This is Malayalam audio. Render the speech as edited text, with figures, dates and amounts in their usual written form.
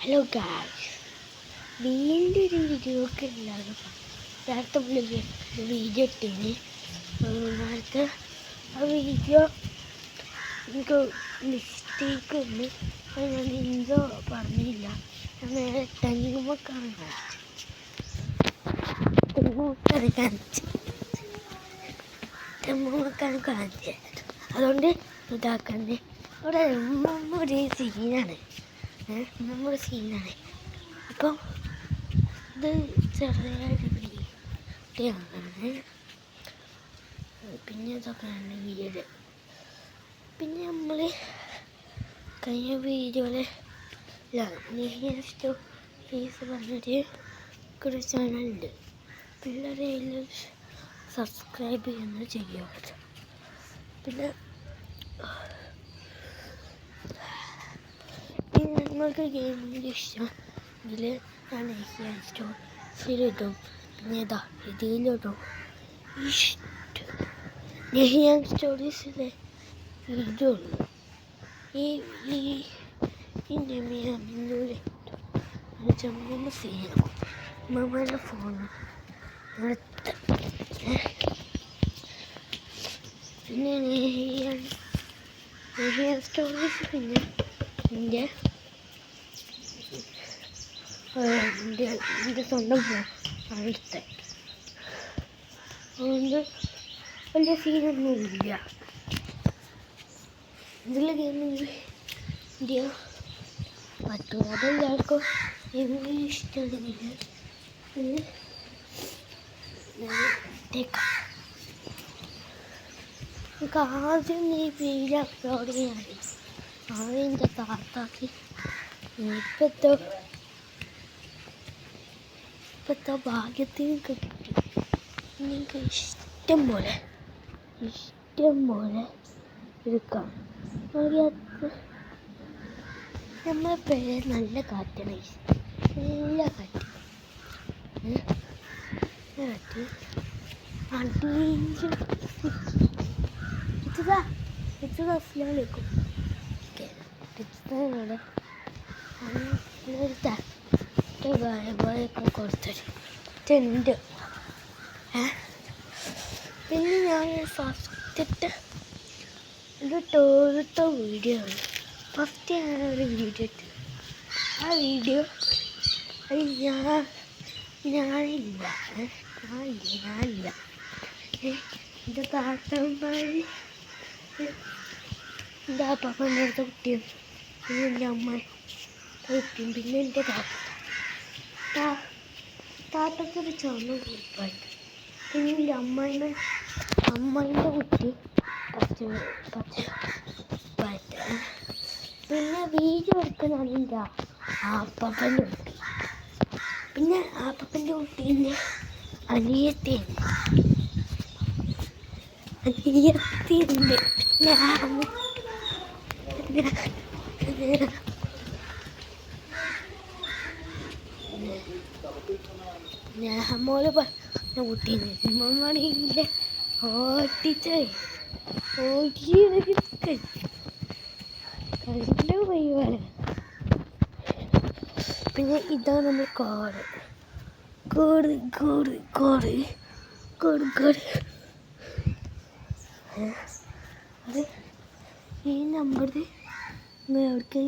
ഹലോ ഗായ്സ്, വീണ്ടും ഒരു വീഡിയോക്ക് എല്ലാവരും നേരത്തെ വീഡിയോ ഇട്ടീന്. നേരത്തെ ആ വീഡിയോ എനിക്ക് മിസ്റ്റേക്ക് ഉണ്ട്. അത് ഞാൻ എന്തോ പറഞ്ഞില്ല. ഞാൻ നേരെ തെങ്ങുമൊക്കെയാണ് കാണിച്ചത്. അതുകൊണ്ട് ഇതാക്കണ്ടേ. അവിടെ ഒരു സീനാണ്, നമ്മുടെ സീനാണ്. അപ്പം ഇത് ചെറിയൊരു വീഡിയോയാണ്. പിന്നെ ഇതൊക്കെയാണ് വീഡിയോ. പിന്നെ നമ്മൾ കഴിഞ്ഞ വീഡിയോയിലെ ഫീസ് പറഞ്ഞൊരു ഒരു ചാനലുണ്ട്. പിള്ളേരെ സബ്സ്ക്രൈബ് ചെയ്യുന്നത് ചെയ്യുക. പിന്നെ നിങ്ങൾക്ക് ഗെയിമിൻ്റെ ഇഷ്ടമെങ്കിൽ ഞാൻ സ്റ്റോറിലിടും. പിന്നെ ഇതിലിടും. നെഹിയാൻ സ്റ്റോറീസിലെ വീഡിയോ ഉള്ളു. ഈ മിന്നൂരെ ചമ്മ ചെയ്യണം. മമ്മയുടെ ഫോണ് എടുത്ത് പിന്നെ നെഹിയാൻ സ്റ്റോറീസ്. പിന്നെ എൻ്റെ സ്വന്തം ഫോൺ എടുത്തത്. അതുകൊണ്ട് വലിയ സീനൊന്നുമില്ല. ഇതിൽ ഗെയിമിങ് വീഡിയോ പറ്റും. അതെല്ലാവർക്കും ഗെയിമിങ് ഇഷ്ടമാണെങ്കിൽ നമുക്ക് ആദ്യം ഈ വീഡിയോ അപ്ലോഡ് ചെയ്യാൻ ആദ്യം എൻ്റെ താത്താക്കി ഇപ്പോഴത്തെ ഭാഗ്യത്തിന് കിട്ടി. നിങ്ങൾക്ക് ഇഷ്ടം പോലെ എടുക്കാം. നമ്മളെ പേര് നല്ല കാറ്റാണ്, നല്ല കാറ്റ്. അസ്സലാമലൈക്കും. ഒക്കെ കൊടുത്തിട്ടുണ്ട്. പിന്നെ ഞാൻ ഫസ്റ്റത്തെ ഒരു ടോറത്തെ വീഡിയോ ആണ്. ഫസ്റ്റ് ഞാനൊരു വീഡിയോ ഇട്ടു. ആ വീഡിയോ അത് ഞാനില്ല. എൻ്റെ താത്തമാര്, എൻ്റെ അപ്പാപ്പൻ്റെ അടുത്ത കുട്ടിയും, പിന്നെ എൻ്റെ അമ്മയുടെ കുട്ടിയും, പിന്നെ എൻ്റെ താത്തക്കൊരു ചുവന്ന കുറിപ്പായിട്ട്, പിന്നെ എൻ്റെ അമ്മേൻ്റെ കുട്ടി പച്ച. പിന്നെ വീഡിയോ എടുക്കുന്നതാണ് എൻ്റെ ആപ്പപ്പൻ്റെ കുട്ടി. പിന്നെ ആപ്പപ്പൻ്റെ കുട്ടീൻ്റെ അനിയത്തിയുണ്ട്. മോള് പറഞ്ഞ കുട്ടീനെ ഉമ്മമാണെങ്കിൽ കണ്ടു പോയി. പിന്നെ ഇതാണ് നമ്മൾ കോഡ്. അത് ഈ നമ്പറിൽ എവിടേക്കെങ്കിലും